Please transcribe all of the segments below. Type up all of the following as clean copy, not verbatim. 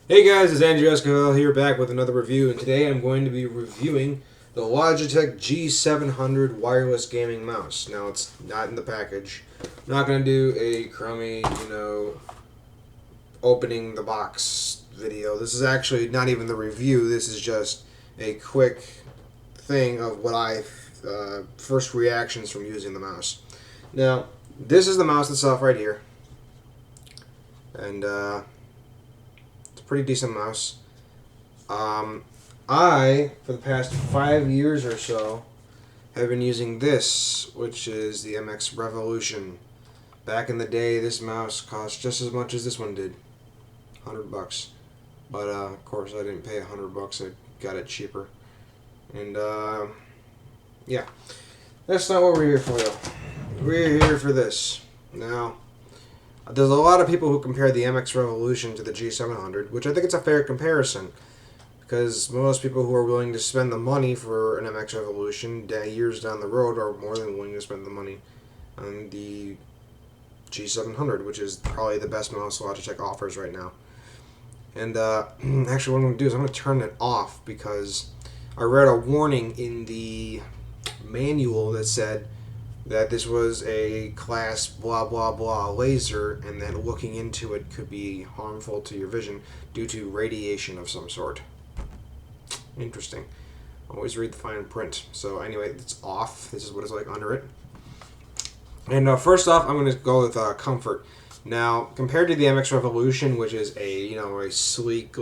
Hey guys, it's Andrew Escobar here back with another review, and today I'm going to be reviewing the Logitech G700 wireless gaming mouse. Now, it's not in the package. I'm not going to do a crummy, opening the box video. This is actually not even the review. This is just a quick thing of what first reactions from using the mouse. Now, this is the mouse itself right here. And, pretty decent mouse. For the past 5 years or so, have been using this, which is the MX Revolution. Back in the day, this mouse cost just as much as this one did, $100. But of course, I didn't pay $100. I got it cheaper. And yeah, that's not what we're here for, though. We're here for this. Now, there's a lot of people who compare the MX Revolution to the G700, which I think it's a fair comparison, because most people who are willing to spend the money for an MX Revolution years down the road are more than willing to spend the money on the G700, which is probably the best mouse Logitech offers right now. And actually what I'm going to do is I'm going to turn it off, because I read a warning in the manual that said that this was a class blah blah blah laser, and that looking into it could be harmful to your vision due to radiation of some sort. Interesting. Always read the fine print. So anyway, it's off. This is what it's like under it. And first off, I'm going to go with comfort. Now, compared to the MX Revolution, which is a sleek,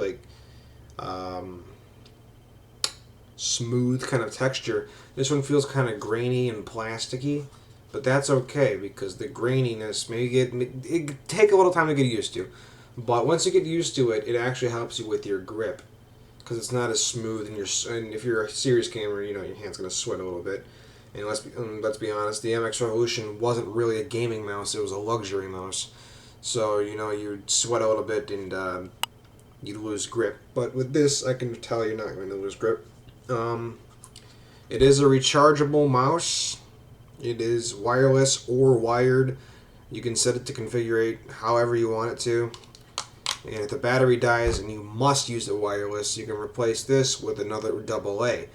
smooth kind of texture, this one feels kind of grainy and plasticky, but that's okay, because the graininess it take a little time to get used to, but once you get used to it, it actually helps you with your grip, because it's not as smooth, and if you're a serious gamer, your hand's gonna sweat a little bit. And let's be honest, the MX Revolution wasn't really a gaming mouse; it was a luxury mouse. So you'd sweat a little bit and you'd lose grip. But with this, I can tell you're not going to lose grip. It is a rechargeable mouse. It is wireless or wired. You can set it to configure however you want it to. And if the battery dies and you must use the wireless, you can replace this with another AA.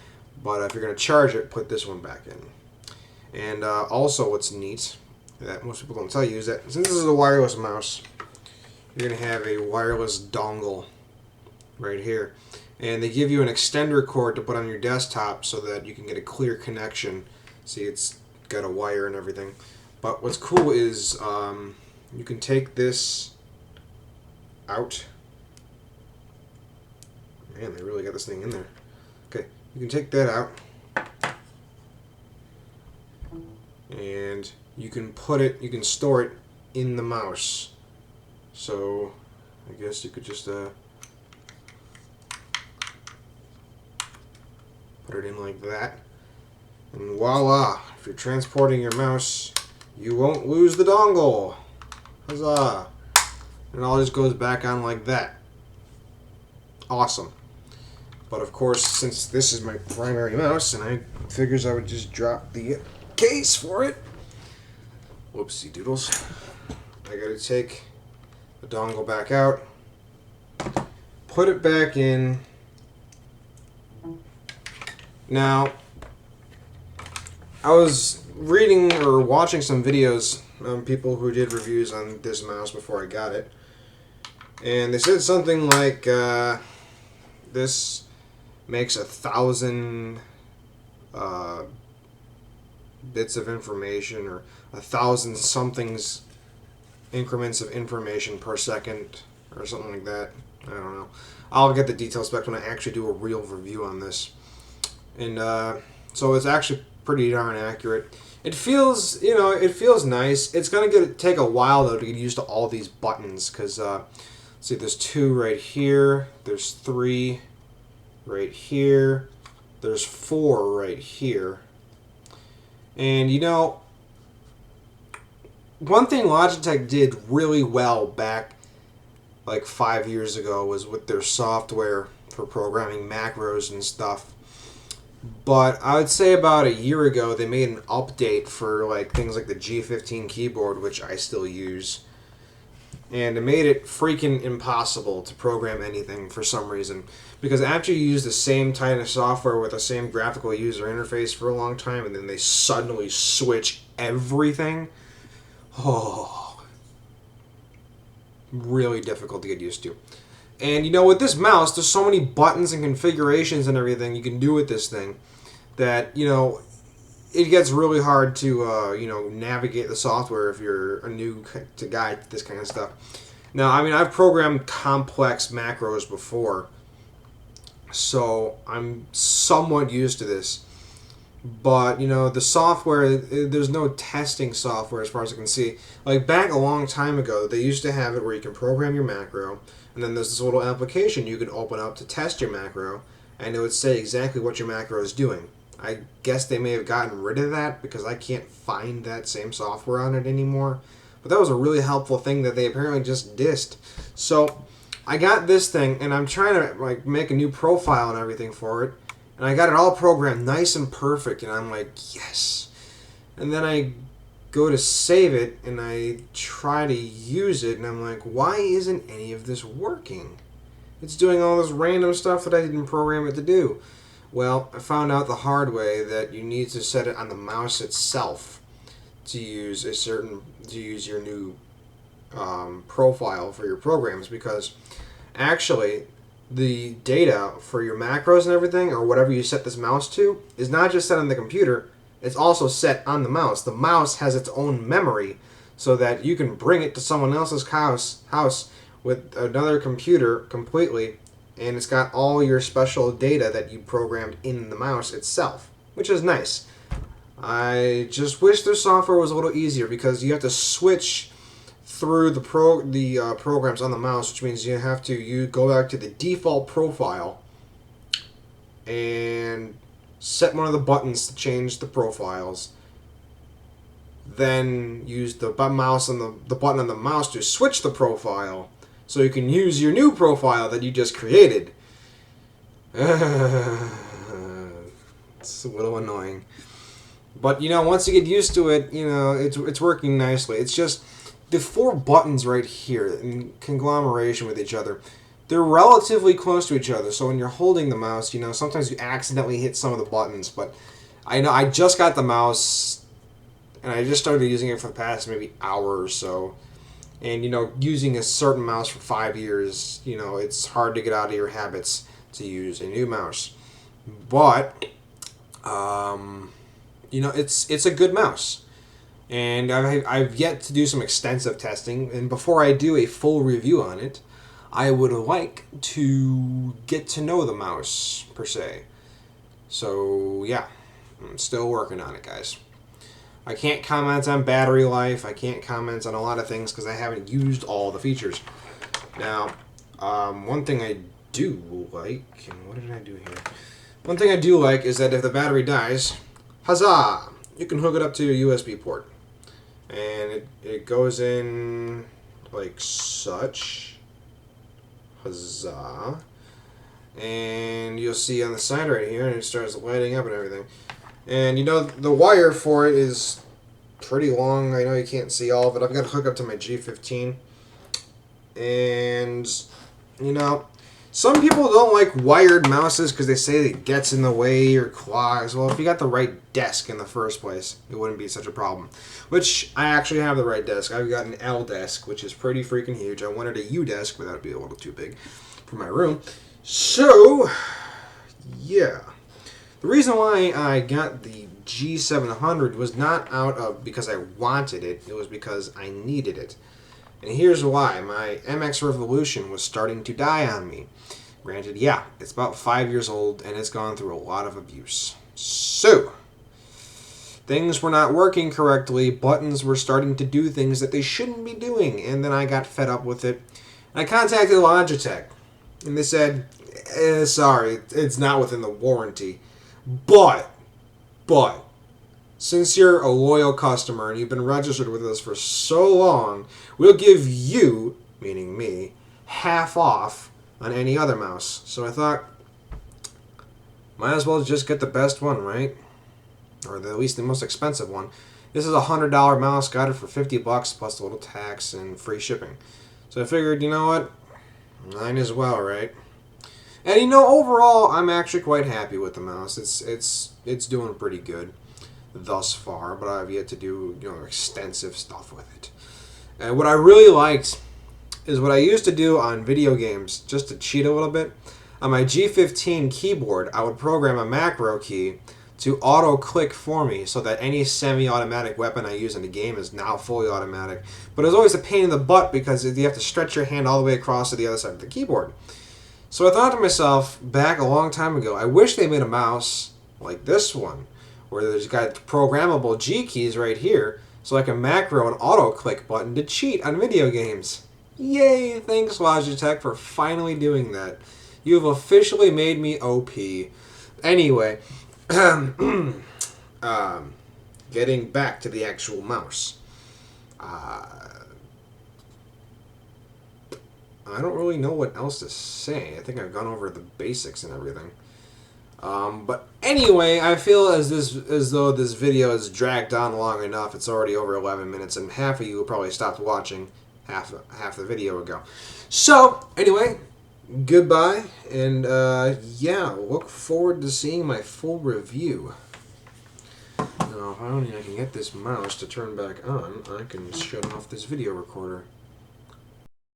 But if you're going to charge it, put this one back in. And also what's neat, that most people don't tell you, is that since this is a wireless mouse, you're going to have a wireless dongle right here. And they give you an extender cord to put on your desktop so that you can get a clear connection. See, it's got a wire and everything. But what's cool is you can take this out. Man, they really got this thing in there. Okay, you can take that out. And you can store it in the mouse. So, I guess you could just put it in like that, and voila! If you're transporting your mouse, you won't lose the dongle. Huzzah! And it all just goes back on like that. Awesome. But of course, since this is my primary mouse, and I figures I would just drop the case for it. Whoopsie doodles. I gotta take the dongle back out, put it back in. Now, I was reading or watching some videos on people who did reviews on this mouse before I got it, and they said something like this makes 1,000 bits of information, or 1,000 somethings increments of information per second, or something like that. I don't know. I'll get the details back when I actually do a real review on this. And so it's actually pretty darn accurate. It feels, it feels nice. It's gonna take a while though to get used to all these buttons, because see, there's 2 right here. There's 3 right here. There's 4 right here. And one thing Logitech did really well back like 5 years ago was with their software for programming macros and stuff. But I would say about a year ago, they made an update for things like the G15 keyboard, which I still use. And it made it freaking impossible to program anything for some reason. Because after you use the same kind of software with the same graphical user interface for a long time, and then they suddenly switch everything, oh, really difficult to get used to. And you know, with this mouse, there's so many buttons and configurations and everything you can do with this thing that, you know, it gets really hard to, you know, navigate the software if you're a new guy to this kind of stuff. Now, I mean, I've programmed complex macros before, so I'm somewhat used to this. But, you know, the software, there's no testing software as far as I can see. Like, back a long time ago, they used to have it where you can program your macro, and then there's this little application you can open up to test your macro, and it would say exactly what your macro is doing. I guess they may have gotten rid of that because I can't find that same software on it anymore. But that was a really helpful thing that they apparently just dissed. So I got this thing, and I'm trying to like make a new profile and everything for it. And I got it all programmed nice and perfect, and I'm like, yes. And then I go to save it, and I try to use it, and I'm like, why isn't any of this working? It's doing all this random stuff that I didn't program it to do. Well, I found out the hard way that you need to set it on the mouse itself to use your new profile for your programs, because actually the data for your macros and everything, or whatever you set this mouse to, is not just set on the computer, it's also set on the mouse. The mouse has its own memory so that you can bring it to someone else's house with another computer completely, and it's got all your special data that you programmed in the mouse itself, which is nice. I just wish their software was a little easier, because you have to switch through the programs on the mouse, which means you have to go back to the default profile and set one of the buttons to change the profiles. Then use the mouse and the button on the mouse to switch the profile, so you can use your new profile that you just created. It's a little annoying. But, you know, once you get used to it, you know, it's working nicely. It's just the four buttons right here in conglomeration with each other, they're relatively close to each other. So when you're holding the mouse, you know, sometimes you accidentally hit some of the buttons. But I know I just got the mouse, and I just started using it for the past maybe hour or so. And, you know, using a certain mouse for 5 years, you know, it's hard to get out of your habits to use a new mouse. But, you know, it's a good mouse. And I've yet to do some extensive testing. And before I do a full review on it, I would like to get to know the mouse, per se. So, yeah, I'm still working on it, guys. I can't comment on battery life. I can't comment on a lot of things because I haven't used all the features. Now, one thing I do like, and what did I do here? One thing I do like is that if the battery dies, huzzah! You can hook it up to a USB port. And it goes in like such. Huzzah. And you'll see on the side right here, and it starts lighting up and everything. And, you know, the wire for it is pretty long. I know you can't see all of it. I've got to hook up to my G15. And, you know, some people don't like wired mouses because they say it gets in the way or clogs. Well, if you got the right desk in the first place, it wouldn't be such a problem. Which, I actually have the right desk. I've got an L desk, which is pretty freaking huge. I wanted a U desk, but that would be a little too big for my room. So, yeah. The reason why I got the G700 was not out of because I wanted it. It was because I needed it. And here's why. My MX Revolution was starting to die on me. Granted, yeah, it's about 5 years old, and it's gone through a lot of abuse. So, things were not working correctly. Buttons were starting to do things that they shouldn't be doing. And then I got fed up with it. And I contacted Logitech. And they said, sorry, it's not within the warranty. But, since you're a loyal customer and you've been registered with us for so long, we'll give you, meaning me, half off on any other mouse. So I thought, might as well just get the best one, right? Or at least the most expensive one. This is a $100 mouse, got it for $50 plus a little tax and free shipping. So I figured, you know what? Mine as well, right? And you know, overall, I'm actually quite happy with the mouse. It's doing pretty good thus far, but I've yet to do, you know, extensive stuff with it. And what I really liked is what I used to do on video games, just to cheat a little bit. On my G15 keyboard, I would program a macro key to auto-click for me so that any semi-automatic weapon I use in the game is now fully automatic. But it was always a pain in the butt because you have to stretch your hand all the way across to the other side of the keyboard. So I thought to myself, back a long time ago, I wish they made a mouse like this one, where there's got programmable G keys right here, so like a macro and auto-click button to cheat on video games. Yay! Thanks, Logitech, for finally doing that. You've officially made me OP. Anyway, getting back to the actual mouse. I don't really know what else to say. I think I've gone over the basics and everything. But anyway, I feel as though this video is dragged on long enough. It's already over 11 minutes, and half of you probably stopped watching half the video ago. So anyway, goodbye, and yeah, look forward to seeing my full review. Now, if I can get this mouse to turn back on, I can shut off this video recorder.